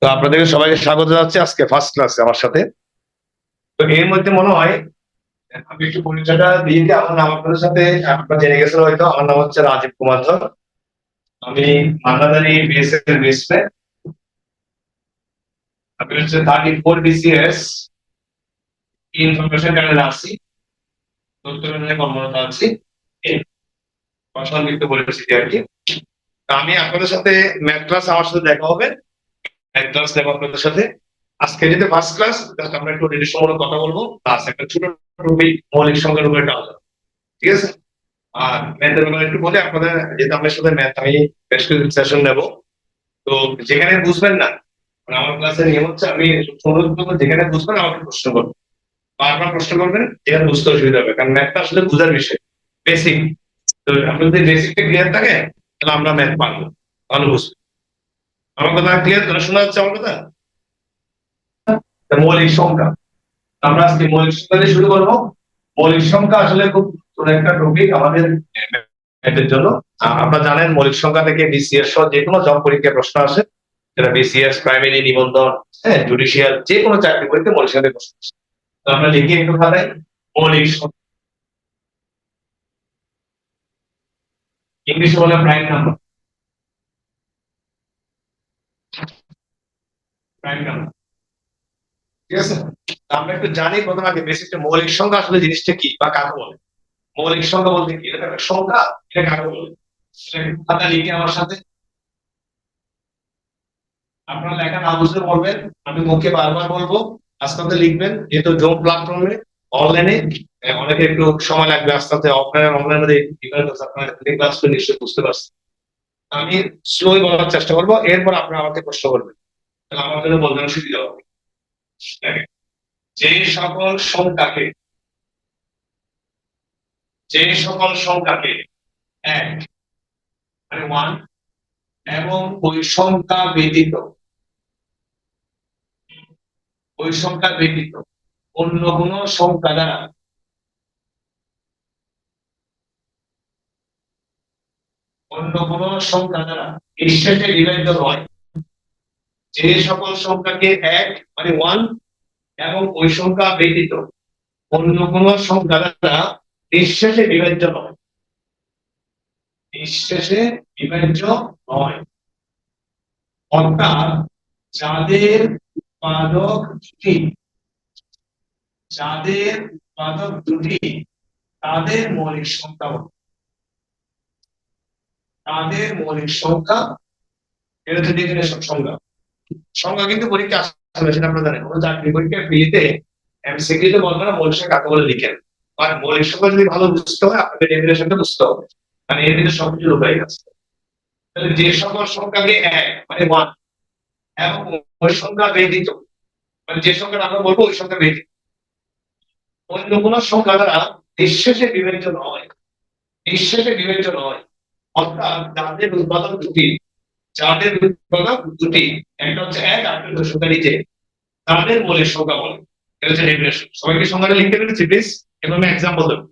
তো আপনাদেরকে সবাইকে স্বাগত জানাচ্ছি আজকে ফার্স্ট ক্লাসে আমার সাথে। তো এর মধ্যে মনে হয় আমি একটু পরিচয়টা দিয়ে দিই। আমার নাম আপনাদের সাথে আপনারা জেনে গেছেন হয়তো। আমার নাম হচ্ছে রাজীব কুমার ধর। আমি মান্নাদারি বিএসএফ এর বেসমেন্ট। আমি হচ্ছে 34 বিসিএস ইনফরমেশন চ্যানেলে আছি, তথ্য বিজ্ঞানে কর্মরত আছি, এই সংক্ষিপ্ত পরিচিতি আর কি। তো আমি আপনাদের সাথে ম্যাথ ক্লাস আমার সাথে দেখা হবে, ম্যাথ ক্লাস নেবো আপনাদের সাথে। আজকে যেহেতু ফার্স্ট ক্লাস, আমরা একটু নির্দিষ্টমূলক কথা বলবো, প্লাস একটা ছোট টপিক মৌলিক সংখ্যার উপরে একটা আলোচনা, ঠিক আছে? আর ম্যাথের ব্যাপারে একটু বলে আপনাদের, যেহেতু আপনার সাথে ম্যাথ আমি বেশ কিছু সেশন নেবো। তো যেখানে বুঝবেন না, মানে আমার ক্লাসের নিয়ম হচ্ছে আমি অনুরোধ করবো যেখানে বুঝবেন আমাকে প্রশ্ন করবেন, বারবার প্রশ্ন করবেন, যেখানে বুঝতে অসুবিধা হবে, কারণ ম্যাথটা আসলে বুঝার বিষয়, বেসিক। তো আপনার যদি বেসিকটা ক্লিয়ার থাকে তাহলে আমরা ম্যাথ পারবো, ভালো বুঝবো। আমার কথা ক্লিয়ার? তোরা শোনা যাচ্ছে আমার কথা? মৌলিক সংখ্যা, আমরা আজকে মৌলিক সংখ্যা দিয়ে শুরু করবো। মৌলিক সংখ্যা আসলে খুব ছোট একটা টপিক আমাদের ম্যাথের জন্য। আপনারা জানেন মৌলিক সংখ্যা থেকে বিসিএস সহ যে কোনো জব পরীক্ষায় প্রশ্ন আসে, সেটা বিসিএস, প্রাইমারি, নিবন্ধন, হ্যাঁ, জুডিশিয়াল, যে কোনো চাকরি পরীক্ষায় মৌলিক সংখ্যা থেকে প্রশ্ন আসে। তো আমরা লিখি একটু খাতায় মৌলিক সংখ্যা, ইংলিশে বলে প্রাইম নাম্বার, প্রাইম নাম্বার, ঠিক আছে? আমরা একটু জানি প্রথমে আগে বেসিকটা মৌলিক সংখ্যা আসলে জিনিসটা কি বা কাকে বলে। মৌলিক সংখ্যা বলতে কি? এটা একটা সংখ্যা, এটা কাকে বলে? খাতা লিখে আমার সাথে আপনারা লেখা না বুঝলে বলবেন, আমি মুখে বারবার বলবো, আস্তে আস্তে লিখবেন। যেহেতু জুম প্ল্যাটফর্মে অনলাইনে অনেকে একটু সময় লাগবে, আস্তে আস্তে অফলাইন অনলাইন মধ্যে ডিফারেন্স আছে, আপনারা ক্লাসটা নিশ্চয়ই বুঝতে পারছেন। আমি স্লোই বলার চেষ্টা করবো, এরপর আপনারা আমাকে প্রশ্ন করবেন, তাহলে আমার জন্য বলবেন সুবিধা হবে। দেখেন, যে সকল সংখ্যাকে, যে সকল সংখ্যাকে এক মানে ওয়ান এবং ওই সংখ্যা ব্যতীত, ওই সংখ্যা ব্যতীত অন্য কোন সংখ্যা দ্বারা, অন্য কোন সংখ্যা দ্বারা নিঃশেষে বিভাজিত হয়। যে সকল সংখ্যাকে এক মানে ওয়ান এবং ওই সংখ্যা ব্যতীত অন্য কোন সংখ্যা দ্বারা নিঃশেষে বিভাজ্য নয়, নিঃশেষে বিভাজ্য নয়, অর্থাৎ যাদের উৎপাদক দুটি, যাদের উৎপাদক দুটি তাদের মৌলিক সংখ্যা, তাদের মৌলিক সংখ্যা, এটা হচ্ছে ডেফিনেশন সংজ্ঞা। সংজ্ঞা কিন্তু পরীক্ষা আসলে সেটা আপনারা জানেন, কোনো চাকরি পরীক্ষায় ফিলিতে এমসিকিউ তে বলবে না মৌলিক সংখ্যা কাকে বলে লিখেন। আর মৌলিক সংখ্যা যদি ভালো বুঝতে হয় আপনাকে ডেফিনেশনটা বুঝতে হবে, মানে এর ভিতরে সবকিছু লুকাই আছে। তাহলে যে সকল সংখ্যাকে এক মানে ওয়ান এবং ওই সংখ্যা ব্যতীত, মানে যে সংখ্যাটা আমরা বলবো ওই সংখ্যা ব্যতীত অন্য কোন সংখ্যা দ্বারা নিঃশেষে বিভাজ্য নয়, নিঃশেষে বিভাজ্য নয়, অর্থাৎ যাদের উৎপাদক দুটি, যাদের উৎপাদক দুটি, একটা হচ্ছে এক আর একটা সংখ্যা নিচে, তাদের মৌলিক সংখ্যা বলে। এটা হচ্ছে ডেফিনেশন। সবাইকে সংখ্যাটা লিখতে পেরেছি প্লিজ? এবং আমি এক্সাম্পল দেবো।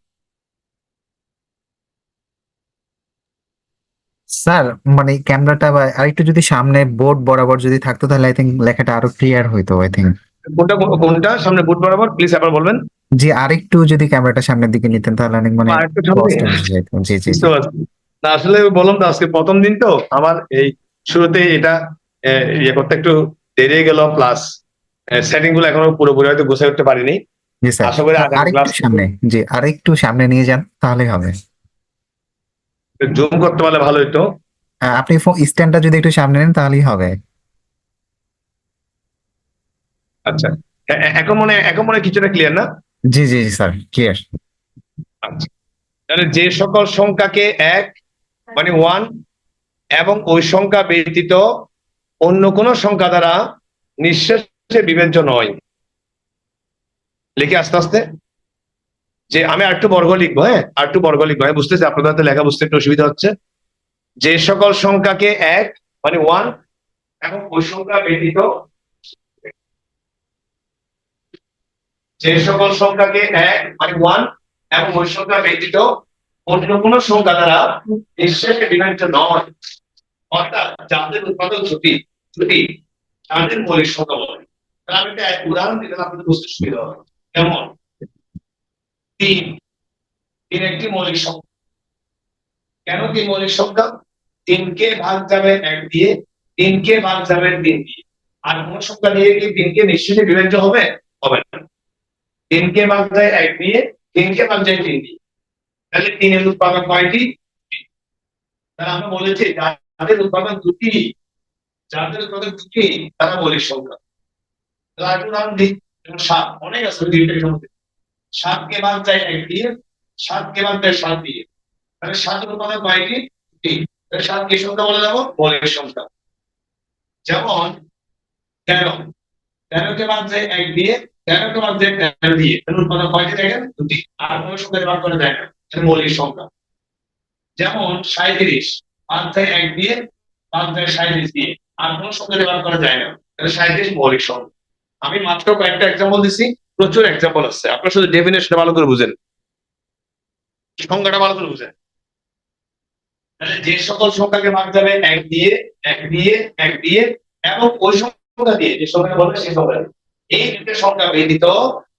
স্যার, মানে ক্যামেরাটা বা আরেকটু যদি সামনে বোর্ড বরাবর যদি থাকতো তাহলে আই থিঙ্ক লেখাটা আরো ক্লিয়ার হইতো আই থিঙ্ক। কোনটা কোনটা সামনে বুট বরাবর প্লিজ আবার বলবেন। জি, আরেকটু যদি ক্যামেরাটা সামনের দিকে নিতেন তাহলে অনেক মানে আর একটু সামনে, স্পষ্ট বোঝা যেত। জি জি জি। বুঝতে পারছি। না আসলে বললাম তো আজকে প্রথম দিন তো আমার, এই শুরুতে এটা ইয়ে করতে একটু দেরি হয়ে গেল, প্লাস সেটিং গুলো এখনো পুরোপুরি হয়তো গুছিয়ে উঠতে পারিনি। জি স্যার, আশা করি আগামী আরেকটু ক্লাস সামনে, জি আরেকটু সামনে নিয়ে যান তাহলেই হবে। জুম করতে পারলে ভালো হতো। আপনি স্ট্যান্ডটা যদি একটু সামনে নেন তাহলেই হবে। আচ্ছা, এখন মনে কিছুটা ক্লিয়ার না? জি জি জি স্যার, ক্লিয়ার। আচ্ছা, তাহলে যে সকল সংখ্যাকে এক মানে ওয়ান এবং ওই সংখ্যা ব্যতীত অন্য কোন সংখ্যা দ্বারা নিঃশেষে বিভাজ্য নয়, লিখে আস্তে আস্তে। যে আমি আরেকটু বর্গ লিখবো, হ্যাঁ আরেকটু বর্গ লিখবো, আমি বুঝতেছি আপনাদের হাতে লেখা বুঝতে একটু অসুবিধা হচ্ছে। যে সকল সংখ্যাকে এক মানে ওয়ান এবং ওই সংখ্যা ব্যতীত, যে সকল সংখ্যাকে এক মানে ওয়ান এবং ওই সংখ্যা ব্যতীত অন্য কোন সংখ্যা দ্বারা নিঃশেষে বিভাজ্য নয়, অর্থাৎ যাদের উৎপাদক দুটি, দুটি তাদের মৌলিক সংখ্যা বলে। তাহলে আমি একটা উদাহরণ দিলে আপনাদের বুঝতে সুবিধা হবে। যেমন 3, 3 একটি মৌলিক সংখ্যা। কেন 3 মৌলিক সংখ্যা? 3 কে ভাগ যাবে 1 দিয়ে, 3 কে ভাগ যাবে 3 দিয়ে। আর কোন সংখ্যা দিয়ে কি 3 কে নিশ্চিত বিভাজ্য হবে? হবে না। 3 কে ভাগ যায় 1 দিয়ে, 3 কে ভাগ যায় 3 দিয়ে। তাহলে 3 এর উৎপাদক কয়টি? তাহলে আমরা বলেছি যাদের উৎপাদক দুটি, যাদের উৎপাদক দুটি তারা মৌলিক সংখ্যা। তাহলে আরেকটা উদাহরণ দিই, যেমন 7, অনেক আছে দুইটার মধ্যে। 7 কে ভাগ যায় 1 দিয়ে, 7 কে ভাগ যায় 7 দিয়ে। তাহলে 7 এর উৎপাদক কয়টি? 3। তাহলে 7 কি সংখ্যা বলে যাব? মৌলিক সংখ্যা। যেমন 13, 13 কে ভাগ যায় 1 দিয়ে, 13 কে ভাগ যায় 13 দিয়ে। তাহলে উৎপাদক কয়টি দেখেন? দুটি। আর কোন সংখ্যা দিয়ে ভাগ করা যায় না, এটা মৌলিক সংখ্যা। যেমন 37, ভাগ যায় 1 দিয়ে, ভাগ যায় 37 দিয়ে। আর কোন সংখ্যা দিয়ে ভাগ করা যায় না, তাহলে 37 মৌলিক সংখ্যা। আমি মাত্র কয়েকটা এক্সাম্পল দিছি, প্রচুর এক্সাম্পল আছে। আপনারা শুধু ডেফিনেশনটা ভালো করে বুঝেন, সংজ্ঞাটা ভালো করে বুঝেন। তাহলে যে সকল সংখ্যাকে ভাগ যাবে 1 দিয়ে, 1 দিয়ে, 1 দিয়ে এবং ওই সংখ্যা দিয়ে, যে সংখ্যা বলবে সেই সংখ্যা দিয়ে, এই দুটো সংখ্যা ব্যতীত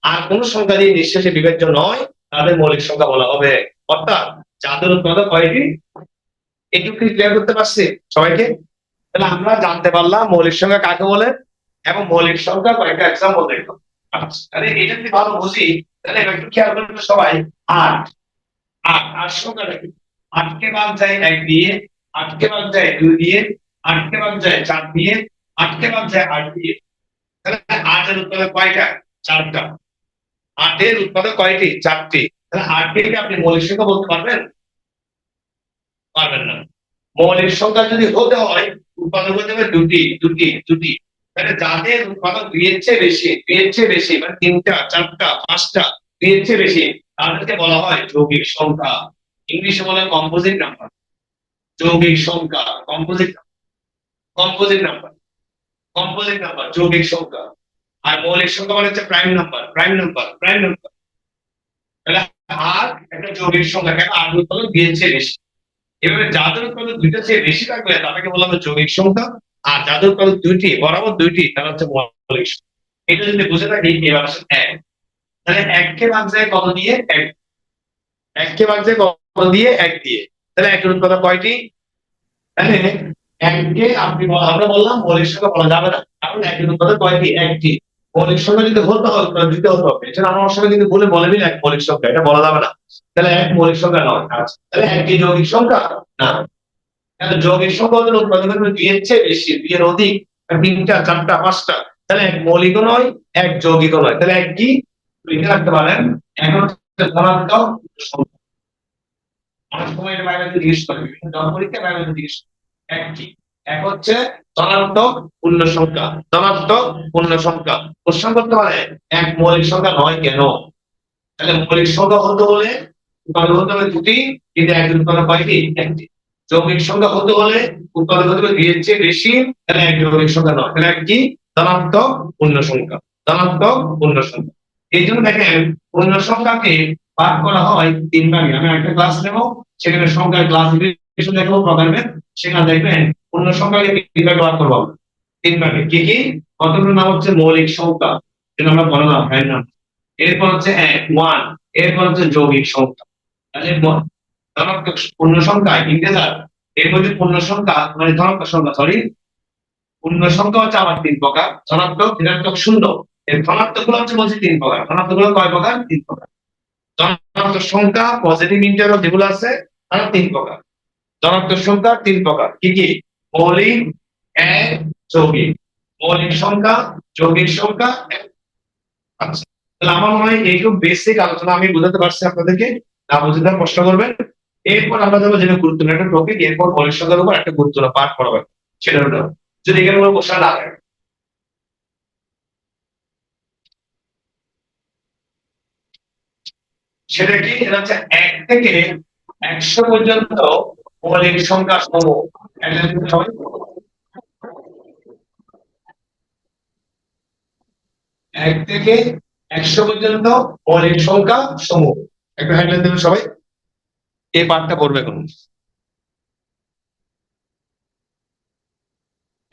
আর কোন সংখ্যা দিয়ে নিঃশেষে বিভাজ্য নয়, তাদের মৌলিক সংখ্যা বলা হবে। অর্থাৎ যাদের উৎপাদক কয়টি? একটু ক্লিয়ার করতে পারছি সবাইকে? তাহলে আমরা জানতে পারলাম মৌলিক সংখ্যা কাকে বলে এবং মৌলিক সংখ্যা কয়েকটা এক্সাম্পল দেখলাম। আচ্ছা, তাহলে এটা যদি ভালো বুঝি, তাহলে একটু খেয়াল করবেন সবাই। 8, 8, 8 সংখ্যাটা কি? 8 কে ভাগ যায় 1 দিয়ে, 8 কে ভাগ যায় 2 দিয়ে, 8 কে ভাগ যায় 4 দিয়ে, 8 কে ভাগ যায় 8 দিয়ে। তাহলে 8 এর উৎপাদক কয়টা? 4টা। 8 এর উৎপাদক কয়টি? 4টি। তাহলে 8 কে কি আপনি মৌলিক সংখ্যা বলতে পারবেন? পারবেন না। মৌলিক সংখ্যা যদি হতে হয়, উৎপাদক হতে হবে দুটি, দুটি, দুটি। তাহলে যাদের উৎপাদক 2 এর চেয়ে বেশি, 2 এর চেয়ে বেশি, মানে 3টা, 4টা, 5টা, 2 এর চেয়ে বেশি, তাদেরকে বলা হয় যৌগিক সংখ্যা। ইংলিশে বলে কম্পোজিট নাম্বার। যৌগিক সংখ্যা, composite, composite number, composite number, যৌগিক সংখ্যা। আর মৌলিক সংখ্যা মানে হচ্ছে prime number, prime number, prime number. তাহলে আর একটা যৌগিক সংখ্যা, কেন? আর উৎপাদক 2 এর চেয়ে বেশি। এভাবে যাদের উৎপাদক 2টার চেয়ে বেশি থাকবে তাদেরকে বলা হবে যৌগিক সংখ্যা। আর যাদের উৎপাদক 2টি, বরাবর 2টি, তারা হচ্ছে মৌলিক সংখ্যা। এটা যদি বুঝে থাকি, এবার আসলে 1। তাহলে 1 কে ভাগ যায় কত দিয়ে? 1। 1 কে ভাগ যায় কত দিয়ে? 1 দিয়ে। তাহলে 1 এর উৎপাদক কয়টি? তাহলে 1 কে আমরা বললাম মৌলিক সংখ্যা বলা যাবে না, কারণ 1 এর উৎপাদক কয়টি? 1টি। মৌলিক সংখ্যা যদি হতে হয় উৎপাদক দিতে হতে হবে। এটা আমার সঙ্গে কিন্তু বলে দিন 1 মৌলিক সংখ্যা, এটা বলা যাবে না। তাহলে 1 মৌলিক সংখ্যা নয়। আচ্ছা, তাহলে 1 কি যৌগিক সংখ্যা? না। তাহলে যৌগিক সংখ্যা হলো উৎপাদক 2 এর চেয়ে বেশি, 2 এর অধিক, 3টা, 4টা, 5টা। তাহলে 1 মৌলিকও নয়, 1 যৌগিকও নয়। তাহলে 1 কি? লিখে রাখতে পারেন, 1 হচ্ছে ধনাত্মক সংখ্যা। অনেক সময় এটা বাইরে জিজ্ঞেস করে, বিভিন্ন পরীক্ষা বাইরে জিজ্ঞেস করে। 1 কি? 1 হচ্ছে ধনাত্মক পূর্ণ সংখ্যা, ধনাত্মক পূর্ণ সংখ্যা। প্রশ্ন করতে পারে 1 মৌলিক সংখ্যা নয় কেন? তাহলে মৌলিক সংখ্যা হতে হলে উৎপাদক হতে হবে দুটি, কিন্তু 1 এর উৎপাদক কয়টি? 1টি। যৌগিক সংখ্যা হতে হলে উৎপাদক হতে হবে 2 এর চেয়ে বেশি, তাহলে 1 যৌগিক সংখ্যা নয়। তাহলে 1 কি? ধনাত্মক পূর্ণ সংখ্যা, ধনাত্মক পূর্ণ সংখ্যা। এই জন্য দেখেন পূর্ণ সংখ্যাকে ভাগ করা হয় 3 ভাগে। আমি একটা ক্লাস নেব, সেখানে সংখ্যার ক্লাসিফিকেশন দেখাবো, প্রকারভেদ। সেখানে দেখবেন পূর্ণ সংখ্যাকে 3 ভাগে ভাগ করবো। 3 ভাগে কি কি? কতগুলো নাম হচ্ছে মৌলিক সংখ্যা, যেটা আমরা বললাম হ্যাঁ না। এরপর হচ্ছে 1, এরপর হচ্ছে যৌগিক সংখ্যা। তাহলে ধনাত্মক পূর্ণ সংখ্যা ইন্টিজার, এর মধ্যে পূর্ণ সংখ্যা মানে ধনাত্মক সংখ্যা, সরি, পূর্ণ সংখ্যা হচ্ছে আবার 3 প্রকার, ধনাত্মক, ঋণাত্মক, শূন্য। এর ধনাত্মক গুলো হচ্ছে বলছি 3 প্রকার। ধনাত্মক গুলো কয় প্রকার? 3 প্রকার। ধনাত্মক সংখ্যা, পজিটিভ ইন্টিজার যেগুলো আছে তারা 3 প্রকার। ধনাত্মক সংখ্যা 3 প্রকার, কি কি? মৌলিক, এক, যৌগিক। মৌলিক সংখ্যা, যৌগিক সংখ্যা। আচ্ছা, তাহলে আমার মনে হয় এইটুকু বেসিক আলোচনা আমি বুঝাতে পারছি আপনাদেরকে। না বুঝতে প্রশ্ন করবেন। এরপর আমরা যাবো যেটা গুরুত্বপূর্ণ একটা টপিক, এরপর মৌলিক সংখ্যার উপর একটা গুরুত্বপূর্ণ পাঠ পড়াবেন, সেটা হলো যদি এখানে কোনো প্রশ্ন না থাকে সেটা কি? এটা হচ্ছে 1 থেকে 100 পর্যন্ত মৌলিক সংখ্যা সমূহ। 1 থেকে 100 পর্যন্ত মৌলিক সংখ্যা সমূহ। একটা হেডলাইন দেবেন সবাই, এই পাঠটা পড়বে এখন।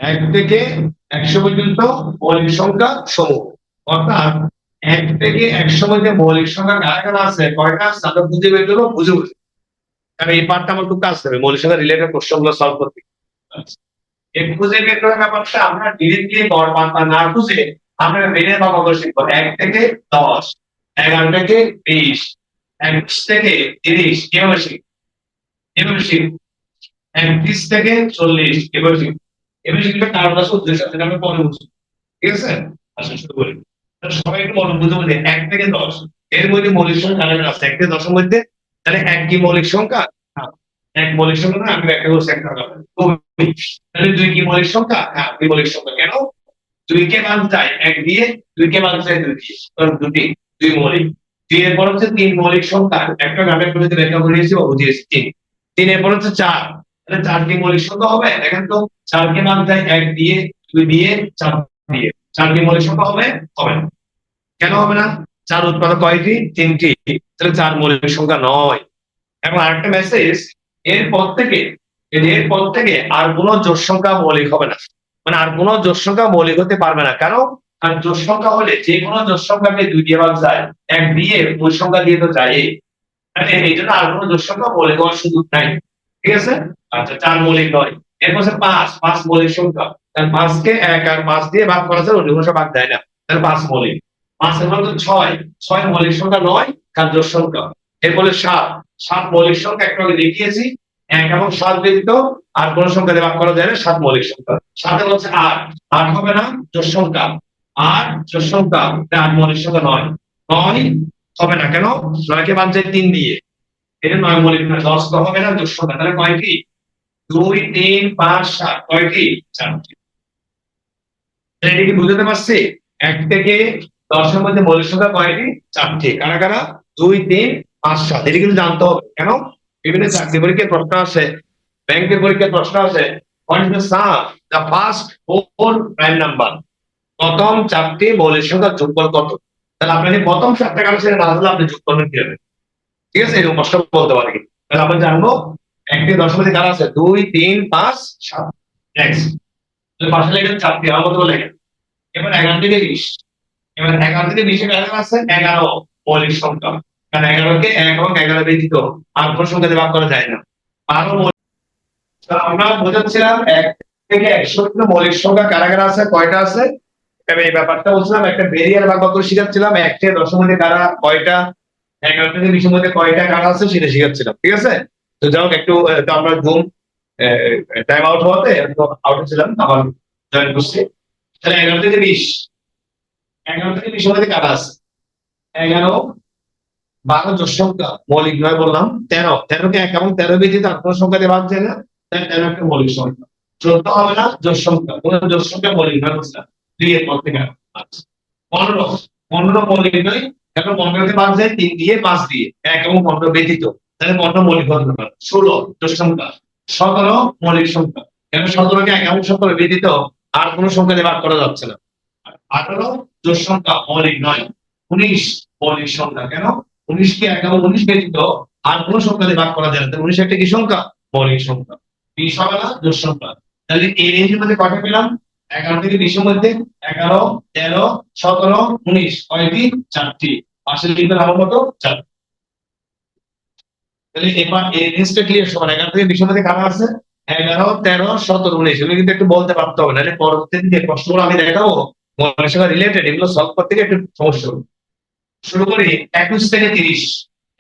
1 থেকে 100 পর্যন্ত মৌলিক সংখ্যা সমূহ। অর্থাৎ 1 থেকে 100 মধ্যে মৌলিক সংখ্যা কারা আছে, কয়টা আছে আমরা বুঝে বের করবো বুঝে বুঝে। কারণ এই পার্টটা আমার খুব কাজ হবে মৌলিক সংখ্যা রিলেটেড প্রশ্নগুলো সলভ করতে। এই খুঁজে বের করার ব্যাপারটা আমরা ডিরেক্টলি গড় মাত্রা না খুঁজে আমরা বেড়ে বা কত শিখবো। 1 থেকে 10, 11 থেকে 20, 21 থেকে 30 এভাবে শিখবো। এভাবে শিখবো 31 থেকে 40 এভাবে শিখবো। এভাবে শিখলে কারণ আছে উদ্দেশ্য আছে, আমরা পরে বুঝবো। ঠিক আছে, আসলে শুরু করি। সবাই একটু বলুন বুঝে বুঝে 1 থেকে 10 এর মধ্যে মৌলিক সংখ্যা কারা আছে 1 থেকে 10 এর মধ্যে। তাহলে 1 কি মৌলিক সংখ্যা? হ্যাঁ, 1 মৌলিক সংখ্যা না, আমি একটা বলছি একটা কথা। তাহলে 2 কি মৌলিক সংখ্যা? হ্যাঁ, 2 মৌলিক সংখ্যা। কেন? 2 কে মান চাই 1 দিয়ে, 2 কে মান চাই 2 দিয়ে, কারণ 2 মৌলিক। 2 এর পর হচ্ছে 3 মৌলিক সংখ্যা, একটা গ্রামের পদ্ধতি ব্যাখ্যা করেছি বা বুঝিয়েছি 3। 3 এর পর হচ্ছে 4, তাহলে 4 কি মৌলিক সংখ্যা হবে? দেখেন তো, 4 কে মান চাই 1 দিয়ে, 2 দিয়ে, 4 দিয়ে, 4 কি মৌলিক সংখ্যা হবে? হবে না। কেন হবে না? 4 উৎপাদক কয়টি? 3টি, তাহলে 4 মৌলিক সংখ্যা নয়। এবং আরেকটা মেসেজ, এর পর থেকে আর কোনো জোড় সংখ্যা মৌলিক হবে না, মানে আর কোনো জোড় সংখ্যা মৌলিক হতে পারবে না। কেন? কারণ জোড় সংখ্যা হলে যে কোনো জোড় সংখ্যাকে 2 দিয়ে ভাগ যায়, 1 দিয়ে মূল সংখ্যা দিয়ে তো যায়, মানে এই জন্য আর কোনো জোড় সংখ্যা মৌলিক হওয়ার সুযোগ নাই। ঠিক আছে, আচ্ছা 4 মৌলিক নয়। এরপর 5 মৌলিক সংখ্যা, তাহলে 5 কে 1 আর 5 দিয়ে ভাগ করা যায়, অন্য কোনো ভাগ দেয় না, তাহলে 5 মৌলিক। 5 এর মধ্যে 6 মৌলিক সংখ্যা নয়, কারণ জোড় সংখ্যা। এরপরে 7 মৌলিক সংখ্যা একটু আগে দেখিয়েছি, 1 এবং 7 ব্যতীত আর কোন সংখ্যা দিয়ে ভাগ করা যায় না, 7 মৌলিক সংখ্যা। 7 এর হচ্ছে 8 হবে না, জোড় সংখ্যা। 8 জোড় সংখ্যা, 8 মৌলিক সংখ্যা নয়। 9 হবে না, কেন? 9 কে ভাগ যায় 3 দিয়ে, এটা 9 মৌলিক না। 10 তো হবে না, জোড় সংখ্যা। তাহলে কয়টি? 2, 3, 5, 7 কয়টি? 4টি। এটা কি বুঝতে পারছি? 1 থেকে 10 এর মধ্যে মৌলিক সংখ্যা কয়টি? 4টি। কারা কারা? 2, 3, 5, 7। এটা কিন্তু জানতে হবে। কেন? বিভিন্ন চাকরি পরীক্ষার প্রশ্ন আছে, ব্যাংকের পরীক্ষার প্রশ্ন আছে। What is the sum? The first 4 prime number. প্রথম 4টি মৌলিক সংখ্যার যোগফল কত? তাহলে আপনাকে প্রথম 7টা কারণ সেটা না হলে আপনি যোগ করবেন কিভাবে? ঠিক আছে, এরকম প্রশ্ন বলতে পারি। তাহলে আমরা জানবো 1 থেকে 10 এর মধ্যে কারা আছে? 2, 3, 5, 7। নেক্সট, তাহলে পাশে লেখেন 4টি, আমার মতো লেখেন। এবার 11 থেকে 20, এবার 11 থেকে 20 এর কারণ আছে 11 মৌলিক সংখ্যা, কারণ 11 কে 1 এবং 11 ব্যতীত আর কোন সংখ্যা দিয়ে ভাগ করা যায় না। আরো আমরা বোঝাচ্ছিলাম 1 থেকে 100 পর্যন্ত মৌলিক সংখ্যা কারা কারা আছে, কয়টা আছে, এবং এই ব্যাপারটা বলছিলাম। একটা ভেরিয়ার ভাগ করে শিখাচ্ছিলাম। 1 থেকে 10 এর মধ্যে কারা কয়টা, 11 থেকে 20 এর মধ্যে কয়টা কারা আছে সেটা শিখাচ্ছিলাম। ঠিক আছে, তো যাই হোক, একটু তো আমরা জুম টাইম আউট হওয়াতে আউট ছিলাম, আবার জয়েন করছি। তাহলে 11 থেকে 20 এর মধ্যে কারা আছে? 11, 12 জোড় সংখ্যা মৌলিক নয় বললাম। 13 কে 1 এবং 13 ব্যতীত আর কোন সংখ্যা দিয়ে ভাগ যায় না, তাই 13 একটা মৌলিক সংখ্যা। 14 হবে না, জোড় সংখ্যা। কোন জোড় সংখ্যা মৌলিক নয় বলছিলাম, 2 এর পর থেকে। আচ্ছা, 15 মৌলিক নয়, এখন 15 কে ভাগ যায় 3 দিয়ে, 5 দিয়ে, 1 এবং 15 ব্যতীত, তাহলে 15 মৌলিক হতে পারে। 16 জোড় সংখ্যা। 17 মৌলিক সংখ্যা, কেন? 17 কে 1 এবং 17 ব্যতীত আর কোন সংখ্যা দিয়ে ভাগ করা যাচ্ছে না। 18 জোড় সংখ্যা মৌলিক নয়। 19 মৌলিক সংখ্যা, কেন? 19 কে 1 এবং 19 ব্যতীত আর কোন সংখ্যা দিয়ে ভাগ করা যায় না, 19 একটা কি সংখ্যা? মৌলিক সংখ্যা। 20 হবে না, জোড় সংখ্যা। তাহলে এই রেঞ্জের মধ্যে কয়টা পেলাম? 11 থেকে 20 এর মধ্যে 11, 13, 17, 19 কয়টি? 4টি। পাশে লিখবেন আমার মতো 4। তাহলে এবার এই রেঞ্জটা ক্লিয়ার। সমান 11 থেকে 20 এর মধ্যে কারা আছে? 11, 13, 17, 19। এগুলো কিন্তু একটু বলতে পারতে হবে, নাহলে পরবর্তীতে প্রশ্নগুলো আমি দেখাবো মৌলিক সংখ্যা রিলেটেড, এগুলো সলভ করতে গিয়ে একটু সমস্যা হবে। শুরু করি 21 থেকে 30।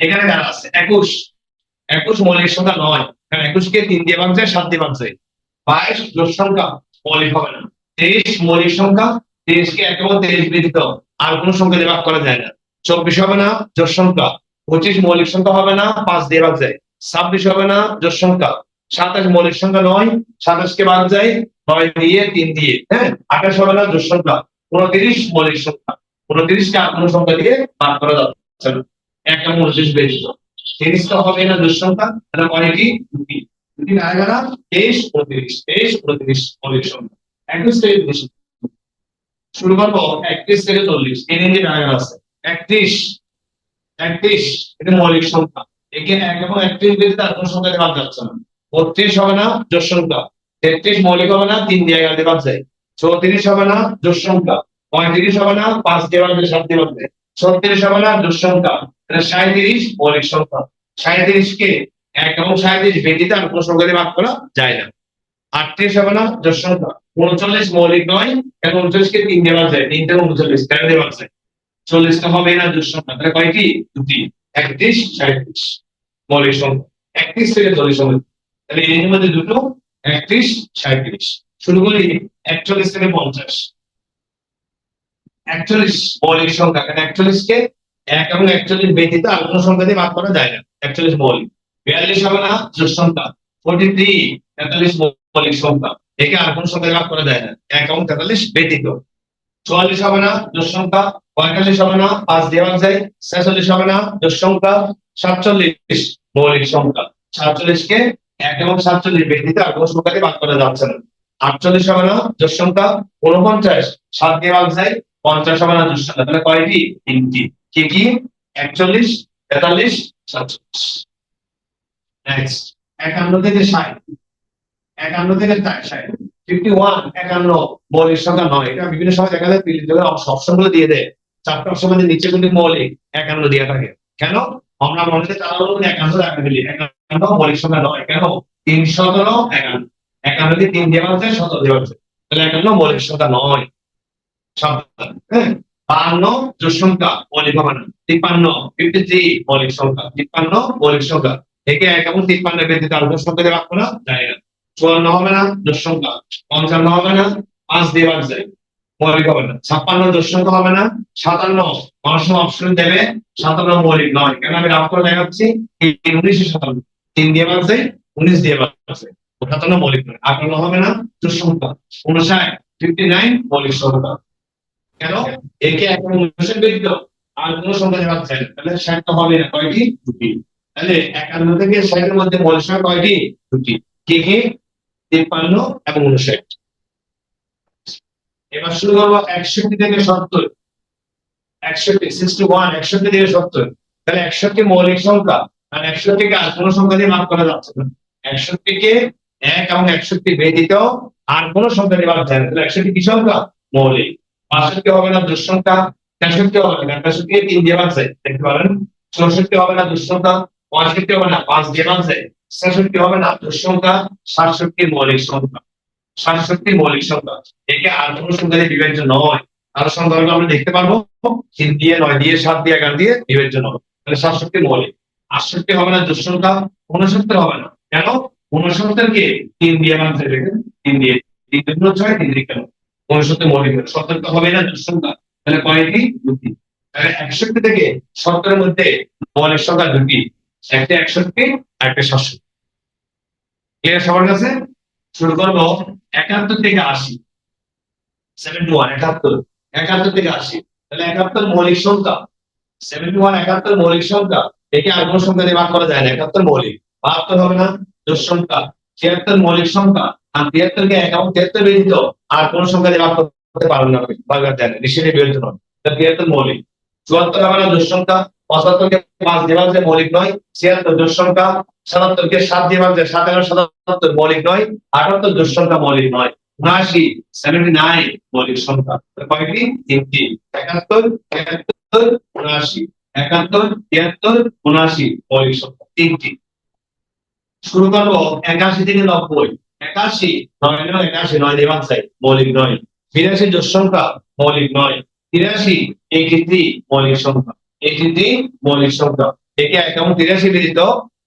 এখানে কারা আছে? 21 মৌলিক সংখ্যা নয়, কারণ 21 কে 3 দিয়ে ভাগ যায়, 7 দিয়ে ভাগ যায়। 22 জোড় সংখ্যা, মৌলিক হবে না। 23 মৌলিক সংখ্যা, 23 কে 1 এবং 23 ব্যতীত আর কোন সংখ্যা দিয়ে ভাগ করা যায় না। 24 হবে না, জোড় সংখ্যা। 25 মৌলিক সংখ্যা হবে না, 5 দিয়ে ভাগ যায়। 26 হবে না, জোড় সংখ্যা। 27 মৌলিক সংখ্যা নয়, 27 কে ভাগ যায় 9 দিয়ে, 3 দিয়ে। হ্যাঁ, 28 হবে না, জোড় সংখ্যা। 29 মৌলিক সংখ্যা, 29 কে আর কোন সংখ্যা দিয়ে ভাগ করা যাচ্ছে না, 1 এবং 29 ব্যতীত। 30 টা হবে না, জোড় সংখ্যা। তাহলে কয়টি? 2টি। 2টি আগে না, 23, 29, 23, 29 মৌলিক সংখ্যা। 21 থেকে 30 শুরু করবো 31 থেকে 40। এই রেঞ্জে আগে আছে 31, এটা মৌলিক সংখ্যা। একে 1 এবং 31 ব্যতীত আর কোন সংখ্যা দিয়ে ভাগ যাচ্ছে না। 32 হবে না, জোড় সংখ্যা। 33 মৌলিক হবে না, 3 দিয়ে 11 দিয়ে ভাগ যায়। 34 হবে না জোড় সংখ্যা, 35 হবে না 5 দিয়ে ভাগ দিলে 7 দিয়ে ভাগ দিলে, 36 হবে না জোড় সংখ্যা, তাহলে 37 মৌলিক সংখ্যা। 37 কে 1 এবং 37 ব্যতীত আর কোনো সংখ্যা দিয়ে ভাগ করা যায় না। 38 হবে না জোড় সংখ্যা, 39 মৌলিক নয়, কারণ 39 কে 3 দিয়ে ভাগ যায়, 3 থেকে 39 কেন দিয়ে ভাগ যায়, 40 টা হবে না জোড় সংখ্যা, তাহলে কয়টি, দুটি, 31 37 মৌলিক সংখ্যা। 31 থেকে 40 হবে, তাহলে এর মধ্যে দুটো, 31 37। শুরু করি 41 থেকে 50। 41 মৌলিক সংখ্যা, কারণ 41 কে 1 এবং 41 ব্যতীত আর কোনো সংখ্যা দিয়ে ভাগ করা যায় না, 41 মৌলিক। 42 হবে না জোড় সংখ্যা, 43 43 মৌলিক সংখ্যা, একে আর কোনো সংখ্যা দিয়ে ভাগ করা যায় না, 1 এবং 43 ব্যতীত। 44 হবে না জোড় সংখ্যা, 45 হবে না 5 দিয়ে ভাগ যায়, 46 হবে না জোড় সংখ্যা, 47 মৌলিক সংখ্যা। 47 কে 1 এবং 47 ব্যতীত আর কোনো সংখ্যা দিয়ে ভাগ করা যাচ্ছে না। 48 হবে না জোড় সংখ্যা, 49 7 দিয়ে ভাগ যায়, 50 হবে না জোড় সংখ্যা, তাহলে কয়টি, তিনটি। কি কি, 41 43 47। নেক্সট 51 থেকে 60, 51 থেকে 60, 51 51 মৌলিক সংখ্যা নয়, এটা বিভিন্ন সময় দেখা যায় অপশন গুলো দিয়ে দেয়, চারটা অপশন মধ্যে নিচে কিন্তু মৌলিক 51 দিয়ে থাকে, কেন, আমরা মনে চার 51 দেখা দিলি 51 মৌলিক সংখ্যা নয়, কেন, 3 17 51, 51 দিয়ে 3 দেওয়া হচ্ছে 17 দেওয়া হচ্ছে, তাহলে 51 মৌলিক সংখ্যা নয়। সাবধান, হ্যাঁ। 52 জোড় সংখ্যা মৌলিক হবে না। 53 53 মৌলিক সংখ্যা, 53 মৌলিক সংখ্যা, একে 1 এবং 53 ব্যতীত আর কোনো সংখ্যা দিয়ে ভাগ করা যায় না। 54 হবে না জোড় সংখ্যা, 55 হবে না 5 দিয়ে ভাগ যায়, মৌলিক হবে না। 56 জোড় সংখ্যা হবে না, 57 মানুষ অপশন দেবে, 57 মৌলিক নয়, কেন আমি রাফ করে দেখাচ্ছি, 19 57 3 দিয়ে ভাগ যায়, 19 দিয়ে ভাগ যায়, 57 মৌলিক নয়। 58 হবে না জোড় সংখ্যা, 59 59 মৌলিক সংখ্যা, কেন, একে এখন অনুসারে ব্যতীত আর কোনো সংখ্যা দেওয়া যায় না, তাহলে 60 টা হবে না, কয়টি, দুটি। তাহলে 51 থেকে 60 এর মধ্যে মৌলিক সংখ্যা কয়টি, দুটি, কে কে, 53 এবং 59। এবার শুরু করবো 61 থেকে 70। 61 61 61 থেকে 70, তাহলে 61 মৌলিক সংখ্যা, আর 61 কে আর কোনো সংখ্যা দিয়ে ভাগ করা যাচ্ছে না। 61 কে 1 এবং 61 ব্যতীত আর কোনো সংখ্যা দিয়ে ভাগ যায় না, তাহলে 61 কি সংখ্যা, মৌলিক। 62 হবে না জোড় সংখ্যা, 63 হবে না, 63 কে 3 দিয়ে ভাগ যায়, দেখতে পারেন। 64 হবে না জোড় সংখ্যা, 65 হবে না 5 দিয়ে ভাগ যায়, 66 হবে না জোড় সংখ্যা, 67 মৌলিক সংখ্যা। 67 মৌলিক সংখ্যা, একে আর কোনো সংখ্যা দিয়ে বিভাজ্য নয়। আর সংখ্যাগুলো আমরা দেখতে পারবো 3 দিয়ে 9 দিয়ে 7 দিয়ে 11 দিয়ে বিভাজ্য নয়, তাহলে 67 মৌলিক। 68 হবে না জোড় সংখ্যা, 69 হবে না, কেন, 69 কে 3 দিয়ে ভাগ যায়, দেখেন 3 দিয়ে, 3 দুগুণ 6 3 দিয়ে কেন, 69 মৌলিক। 70 হবে না জোড় সংখ্যা, তাহলে কয়টি, দুটি, তাহলে 61 থেকে 70 এর মধ্যে মৌলিক সংখ্যা দুটি, একটা 61 আর একটা 67। ক্লিয়ার সবার কাছে? শুরু করবো 71 থেকে 80। 71 71 71 থেকে 80, তাহলে 71 মৌলিক সংখ্যা, 71 71 মৌলিক সংখ্যা, একে আর কোনো সংখ্যা দিয়ে ভাগ করা যায় না, 71 মৌলিক। 72 হবে না জোড় সংখ্যা, 76 মৌলিক সংখ্যা, আর 73 কে 1 এবং 73 ব্যতীত আর কোনো সংখ্যা দিয়ে ভাগ করতে পারবে না, ভাগ করা যায় না, নিশ্চয়ই বিয়োজিত নয়, তাহলে 73 মৌলিক। 74 হবে না জোড় সংখ্যা, 75 কে 5 দিয়ে ভাগ যায়, মৌলিক নয়। 76 জোড় সংখ্যা, 77 কে 7 দিয়ে ভাগ যায়, 7 এবং 77 মৌলিক নয়। 78 জোড় সংখ্যা মৌলিক নয়। 79 79 মৌলিক সংখ্যা, কয়টি, তিনটি। 71 73 79 71 73 79 মৌলিক সংখ্যা, তিনটি। শুরু করবো 81 থেকে 90। 81 9 81 9 দিয়ে ভাগ যায়, মৌলিক নয়। 82 জোড় সংখ্যা, মৌলিক নয়। 83 83 মৌলিক সংখ্যা, 83 মৌলিক সংখ্যা, একে 1 এবং 83 ব্যতীত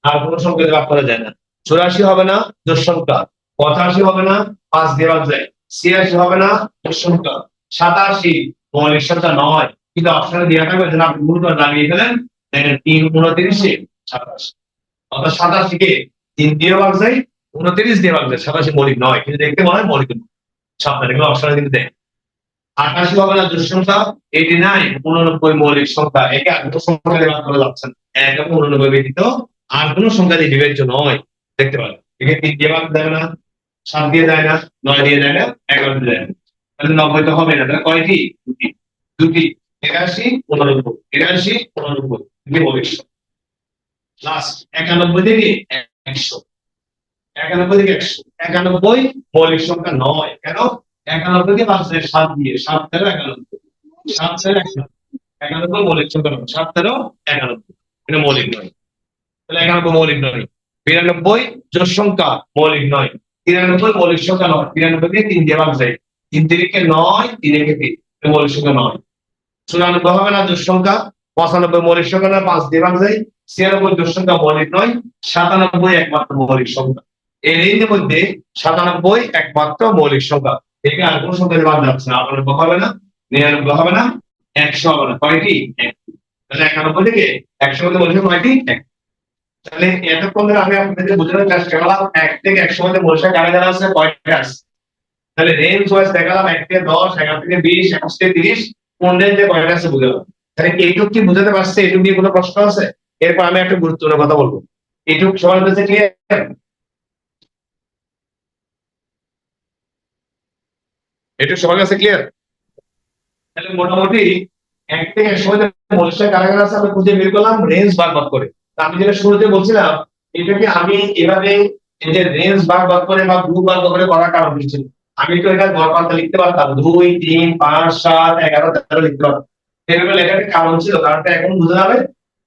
আর কোনো সংখ্যা দিয়ে ভাগ করা যায় না। 84 হবে না জোড় সংখ্যা, 85 হবে না 5 দিয়ে ভাগ যায়, 86 হবে না জোড় সংখ্যা, 87 মৌলিক সংখ্যা নয়, কিন্তু অপশনে দেওয়া থাকবে যেন আপনি ভুল করে লাগিয়ে ফেলেন, দেখেন 3 29 27, অর্থাৎ 87 কে 3 দিয়ে ভাগ যায়, 29 দিয়ে ভাগ যায়, 87 মৌলিক নয়, কিন্তু দেখতে মনে হয় মৌলিক। সাবধান, এগুলো অপশনে কিন্তু দেয়। 88 হবে না জোড় সংখ্যা, 89 89 মৌলিক সংখ্যা, একে আর কোনো সংখ্যা দিয়ে ভাগ করা যাচ্ছে না, 1 এবং 89 ব্যতীত আর কোনো সংখ্যা দিয়ে বিভাজ্য নয়, দেখতে পারেন। একে 3 দিয়ে ভাগ দেয় না, 7 দিয়ে যায় না, 9 দিয়ে যায় না, 11 দিয়ে যায় না, তাহলে 90 তো হবে না, তাহলে কয়টি, দুটি, দুটি। 81 89 81 89 দুটি মৌলিক সংখ্যা। লাস্ট 91 থেকে 100। 91 থেকে 100, 91 মৌলিক সংখ্যা নয়, কেন, 91কে 5 দিয়ে 7 দিয়ে 7 13 91 7 13 91 মৌলিক সংখ্যা নয় 7 13 91 এটা মৌলিক নয় তাহলে 91 মৌলিক নয় 92 জোড় সংখ্যা মৌলিক নয় 93 মৌলিক সংখ্যা নয় 93 কে 3 দিয়ে ভাগ যায় 3 3 9 3 1 3 এটা মৌলিক সংখ্যা নয় 94 হবে না জোড় সংখ্যা 95 মৌলিক সংখ্যা না 5 দিয়ে ভাগ যায় 96 জোড় সংখ্যা মৌলিক নয় 97 একমাত্র মৌলিক সংখ্যা এই রেঞ্জের মধ্যে 97 একমাত্র মৌলিক সংখ্যা একে আর কোন সংখ্যা দিয়ে ভাগ যাচ্ছে না 98 হবে না 99 হবে না 100 হবে না কয়টি তাহলে 91 থেকে 100 মধ্যে মৌলিক সংখ্যা কয়টি তাহলে এতক্ষণ ধরে আমি আপনাদের বোঝানোর চেষ্টা করলাম 1 থেকে 100 মধ্যে মৌলিক সংখ্যা কারা আছে কয়টা আছে তাহলে রেঞ্জ ওয়াইজ দেখালাম 1 থেকে 10 11 থেকে 20 21 থেকে 30 কোন রেঞ্জে কয়টা আছে বুঝলাম তাহলে এইটুকু কি বুঝাতে পারছে এইটুকু নিয়ে কোনো প্রশ্ন আছে এরপর আমি একটা গুরুত্বপূর্ণ কথা বলবো এইটুকু সবার কাছে ক্লিয়ার এইটুকু সবার কাছে ক্লিয়ার তাহলে মোটামুটি 1 থেকে 100 মধ্যে মৌলিক সংখ্যা কারা কারা আছে আমরা খুঁজে বের করলাম রেঞ্জ বার করে আমি যেটা শুরুতে বলছিলাম এটাকে আমি এভাবে এই যে রেঞ্জ ভাগ করে বা গ্রুপ ভাগ করে করার কারণ কি ছিল আমি তো এটা গড়পাতা লিখতে পারতাম 2 3 5 7 11 13 লিখতে পারতাম এভাবে লেখার কারণ ছিল কারণটা এখন বুঝতে হবে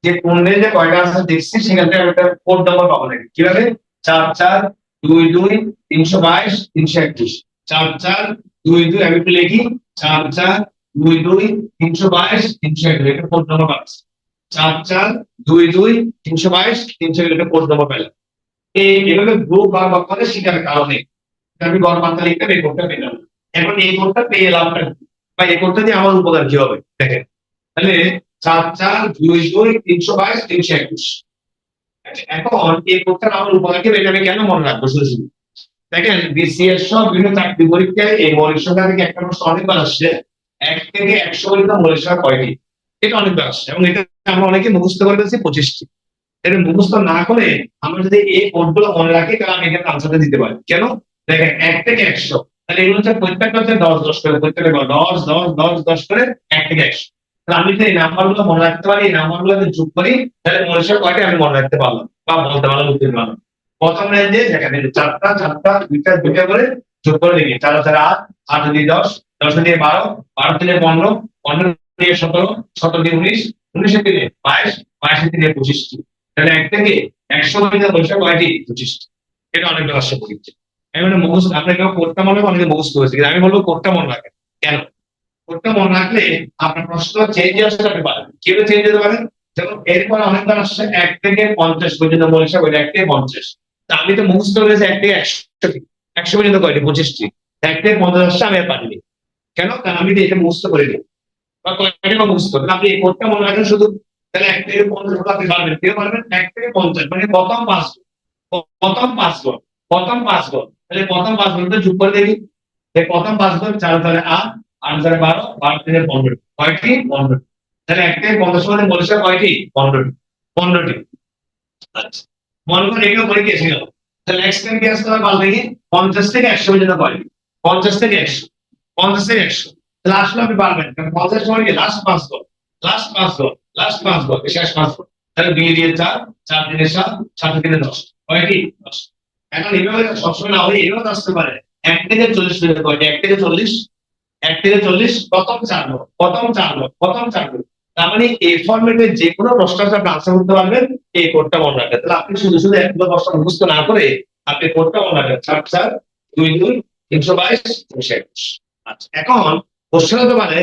যে কোন রেঞ্জে কয়টা আছে দেখছি সেখান থেকে একটা কোড নাম্বার পাবো নাকি কিভাবে 4 4 2 2 322 321 4 4 2 2 আমি একটু লিখি 4 4 2 2 322 321 এটা কোড নাম্বার পাচ্ছি 4 4 2 2 322 321 এটা কোড নাম্বার পেলাম এইভাবে গ্রুপ ভাগ করে শেখার কারণে আমি গড়পাতা লিখতে এই কোডটা পেলাম এখন এই কোডটা পেয়ে লাভটা বা এই কোডটা দিয়ে আমার উপকার কি হবে দেখেন তাহলে 4 4 2 2 322 321 এখন এই কোডটা আমার উপকার কি এটা আমি কেন মনে রাখবো শুধু দেখেন বিসিএস সব বিভিন্ন চাকরি পরীক্ষায় এই মৌলিক সংখ্যা থেকে একটা প্রশ্ন অনেকবার আসছে 1 থেকে 100 পর্যন্ত মৌলিক সংখ্যা কয়টি এটা অনেকবার আসছে এবং এটা আমরা অনেকে মুখস্থ করে ফেলছি 25টি এটা মুখস্থ না করে আমরা যদি এই কোডগুলো মনে রাখি তাহলে আমি এখানে আনসারটা দিতে পারি কেন দেখেন 1 থেকে 100 তাহলে এগুলো হচ্ছে প্রত্যেকটা হচ্ছে 10 10 করে প্রত্যেকটা 10 10 10 10 করে 1 থেকে 100 তাহলে আমি যদি এই নাম্বারগুলো মনে রাখতে পারি এই নাম্বারগুলোকে যোগ করি তাহলে মৌলিক সংখ্যা কয়টি আমি মনে রাখতে পারলাম বা বলতে পারলাম উত্তর পারলাম প্রথম রেঞ্জে দেখেন চারটা চারটা দুইটা করে যোগ করে দেখি 4 4 8 8 দিয়ে 10 10 দিয়ে 12 12 দিয়ে 15 15 দিয়ে 17 17 দিয়ে 19 19 দিয়ে 22 22 দিয়ে 25 তাহলে 1 থেকে 100 পর্যন্ত বৈশাখ কয়টি 25 এটা অনেকটা আসছে পরীক্ষা আমি মানে মুখস্থ আপনাকে কোডটা মনে হয় অনেকে মুখস্থ হয়েছে কিন্তু আমি বলবো কোডটা মনে রাখেন কেন কোডটা মনে রাখলে আপনার প্রশ্ন চেঞ্জ আসতে পারে কিভাবে চেঞ্জ হতে পারে যেমন এরপর অনেকবার আসছে 1 থেকে 50 পর্যন্ত বৈশাখ ওইটা 1 থেকে 50 তা আমি তো মুখস্থ করেছি 1 থেকে 100 পর্যন্ত কয়টি 25টি 1 থেকে 50 আসছে আমি আর পারিনি কেন কারণ আমি এটা মুখস্থ করে দিই বা কয়টা মুখস্থ আপনি এই কোডটা মনে রাখেন শুধু তাহলে 1 থেকে 50 আপনি পারবেন কেউ পারবেন 1 থেকে 50 মানে প্রথম 5 প্রথম 5 গণ প্রথম 5 গণ তাহলে প্রথম 5 গণটা যোগ করে দেখি এই প্রথম 5 গণ 4 4 8 8 4 12 12 থেকে 15 কয়টি 15 তাহলে 1 থেকে 50 মানে মৌলিক সংখ্যা কয়টি 15টি আচ্ছা মনে করেন এগুলো পরীক্ষা এসে গেল তাহলে নেক্সট টাইম কি আসতে হবে পাল্টে গিয়ে 50 থেকে 100 পর্যন্ত কয়টি 50 থেকে 100 50 থেকে 100 তাহলে আসলে আপনি পারবেন কারণ 50 সময় কি লাস্ট 5 গণ লাস্ট 5 গণ লাস্ট 5 গণ শেষ 5 গণ তাহলে 2 দিয়ে 4 4 দিয়ে 7 7 দিয়ে 10 কয়টি 10 এখন এইভাবে সবসময় না হলে এভাবে আসতে পারে 1 থেকে 40 পর্যন্ত কয়টি 1 থেকে 40 1 থেকে 40 প্রথম 4 গণ প্রথম 4 গণ প্রথম 4 গণ তার মানে এই ফরম্যাটে যে কোনো প্রশ্নটা আপনি আনসার করতে পারবেন এই কোডটা মনে রাখবেন তাহলে আপনি শুধু শুধু একগুলো প্রশ্ন মুখস্থ না করে আপনি কোডটা মনে রাখবেন 4 4 2 2 322 321 আচ্ছা এখন কোশ্চেন হতে পারে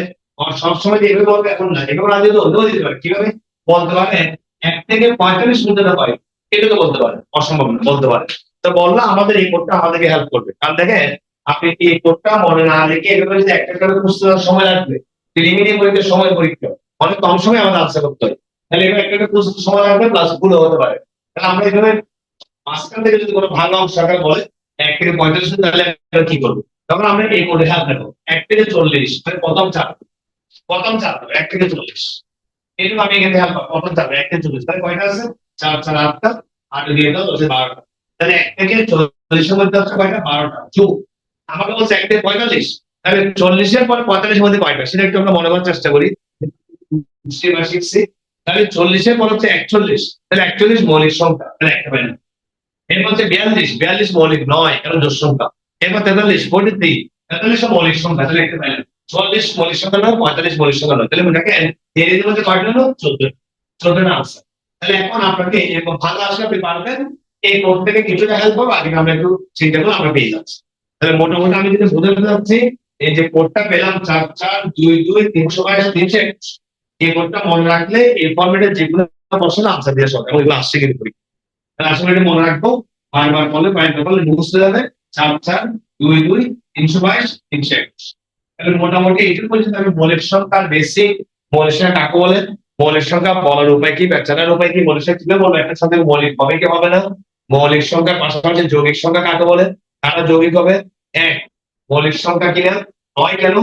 সবসময় এইভাবে বলবে এখন না এভাবে না দিলে অন্য দিতে পারে কিভাবে বলতে পারেন 1 থেকে 45 পর্যন্ত হয় এটা তো বলতে পারেন অসম্ভব না বলতে পারে তো বললাম আমাদের এই কোডটা আমাদেরকে হেল্প করবে কারণ দেখেন আপনি এই কোডটা মনে না রেখে এভাবে যদি একটা করে বুঝতে সময় লাগবে প্রিলিমিনারি পরীক্ষার সময় পরীক্ষা অনেক কম সময় আমাদের আনসার করতে হয় তাহলে এবার একটা প্রস্তুত সময় লাগবে প্লাস ভুল হতে পারে তাহলে আমরা এখানে মাঝখান থেকে যদি কোনো ভালো অংশ বলে 1 থেকে 45 তাহলে কি করবো তখন আমরা এই কোডে হেল্প নেবো 1 থেকে 40 মানে প্রথম 4 1 থেকে 40 এরকম আমি এখানে হেল্প প্রথম 4 1 থেকে 40 তাহলে কয়টা আছে 4 4 8টা 8 দিয়ে দাও 10 12টা তাহলে 1 থেকে 40 এর মধ্যে আছে কয়টা 12টা যোগ আমাকে বলছে 1 থেকে 45 তাহলে 40 এর পর 45 এর মধ্যে কয়টা সেটা একটু আমরা মনে করার চেষ্টা করি তাহলে 40 এর পর হচ্ছে 41 তাহলে 41 মৌলিক সংখ্যা তাহলে একটা পাই না এরপর হচ্ছে 42 মৌলিক নয় কারণ জোড় সংখ্যা এরপর 43 43 ৪৩ মৌলিক সংখ্যা তাহলে লিখতে পারেন ৪৪ মৌলিক সংখ্যা নয়, ৪৫ মৌলিক সংখ্যা নয়, তাহলে দেখেন এর মধ্যে কয়টা হলো 14টা আনসার। তাহলে এখন আপনাকে এরকম ভালো আসলে আপনি পারবেন এই কোড থেকে কিছুটা হেল্প পাবো, আগে আমরা একটু চিন্তা করলে আমরা পেয়ে যাচ্ছি। তাহলে মোটামুটি আমি যদি বোঝাতে চাচ্ছি এই যে কোডটা পেলাম 4-4-2-2 322-321, এই কোডটা মনে রাখলে এই ফরম্যাটে যে কোনো প্রশ্ন আনসার দিয়ে সব এবং এগুলো আসছে কিন্তু পরীক্ষা। তাহলে আসলে এটা মনে রাখবো, বারবার করলে পয়েন্ট করলে মুখস্থ হয়ে যাবে 4-4-2-2-322-321। তাহলে মোটামুটি এইটুকু পর্যন্ত আমি মৌলিক সংখ্যার বেসিক, মৌলিক সংখ্যা কাকে বলে, মৌলিক সংখ্যা বলার উপায় কি, ব্যাখ্যার উপায় কি, মৌলিক সংখ্যা কিভাবে বলবো, একটা সাথে মৌলিক হবে কি হবে না, মৌলিক সংখ্যার পাশাপাশি যৌগিক সংখ্যা কাকে বলে, কারা যৌগিক হবে, এক মৌলিক সংখ্যা কিনা, নয় কেন,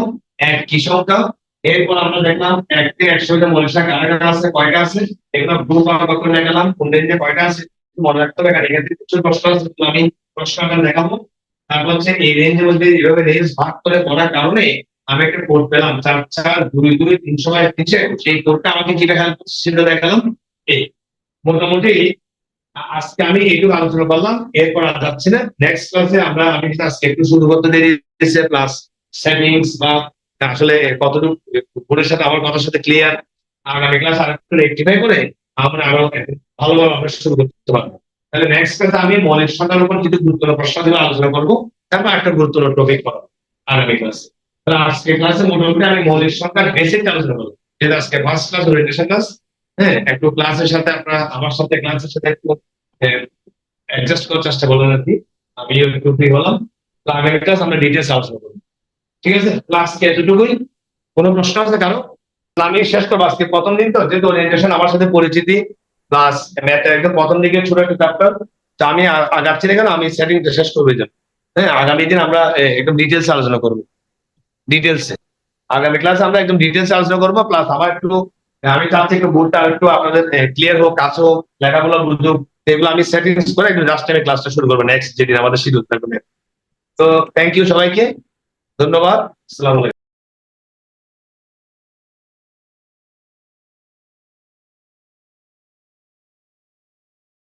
এক কি সংখ্যা। এরপর আমরা দেখলাম 1 থেকে 100 পর্যন্ত মৌলিক সংখ্যা কারা আছে, কয়টা আছে, এগুলো গ্রুপ আকার করে গেলাম, কোন রেঞ্জে কয়টা আছে মনে রাখতে হবে, কারণ এখানে কিছু প্রশ্ন আছে আমি প্রশ্ন আকার দেখাবো। তারপর হচ্ছে এই রেঞ্জের মধ্যে এইভাবে রেঞ্জ ভাগ করে করার কারণে আমি একটা কোড পেলাম 4-4-2-2-322-321, সেই কোডটা আমাকে যেটা হেল্প করছে সেটা দেখালাম। এই মোটামুটি আজকে আমি এইটুকু আলোচনা করলাম, এরপর আর যাচ্ছি না। নেক্সট ক্লাসে আমি আজকে একটু শুরু করতে দেরি হয়েছে, প্লাস সেটিংস বা আসলে কতটুকু বোর্ডের সাথে আমার কথার সাথে ক্লিয়ার, আগামী ক্লাস আর একটু রেকটিফাই করে আমরা আরো ভালোভাবে আমরা শুরু করতে পারবো। তাহলে নেক্সট ক্লাসে আমি মৌলিক সংখ্যার উপর কিছু গুরুত্বপূর্ণ প্রশ্নগুলো আলোচনা করবো, তারপর একটা গুরুত্বপূর্ণ টপিক পড়াবো আগামী ক্লাসে। তাহলে আজকে ক্লাসে মোটামুটি আমি মৌলিক সংখ্যার বেসিক আলোচনা করবো, যেটা আজকে ফার্স্ট ক্লাস ওরিয়েন্টেশন ক্লাস। হ্যাঁ, একটু ক্লাসের সাথে আপনারা আমার সাথে ক্লাসের সাথে একটু অ্যাডজাস্ট করার চেষ্টা করবেন আর কি, আমিও একটু ফ্রি হলাম। তো আগামী ক্লাস আমরা ডিটেলস আলোচনা করবো, ঠিক আছে? ক্লাস কে এতটুকুই, কোনো প্রশ্ন আছে কারো? আমি শেষ করবো আজকে প্রথম দিন তো, যেহেতু ওরিয়েন্টেশন আমার সাথে পরিচিতি প্লাস ম্যাথের একদম প্রথম দিকে ছোট একটা চ্যাপ্টার, তো আমি আগাচ্ছি না কেন, আমি সেটিংটা শেষ করবো এই জন্য। হ্যাঁ, আগামী দিন আমরা একদম ডিটেলস আলোচনা করবো, ডিটেলসে আগামী ক্লাসে আমরা একদম ডিটেলস আলোচনা করবো। প্লাস আমার একটু আমি চাচ্ছি একটু বোর্ডটা একটু আপনাদের ক্লিয়ার হোক, কাছে হোক, লেখাগুলো বুঝুক, এগুলো আমি সেটিংস করে একটু জাস্ট টাইমে ক্লাসটা শুরু করবো নেক্সট যেদিন আমাদের শিডিউল থাকবে। তো থ্যাংক ইউ সবাইকে, ধন্যবাদ, আসসালামু আলাইকুম।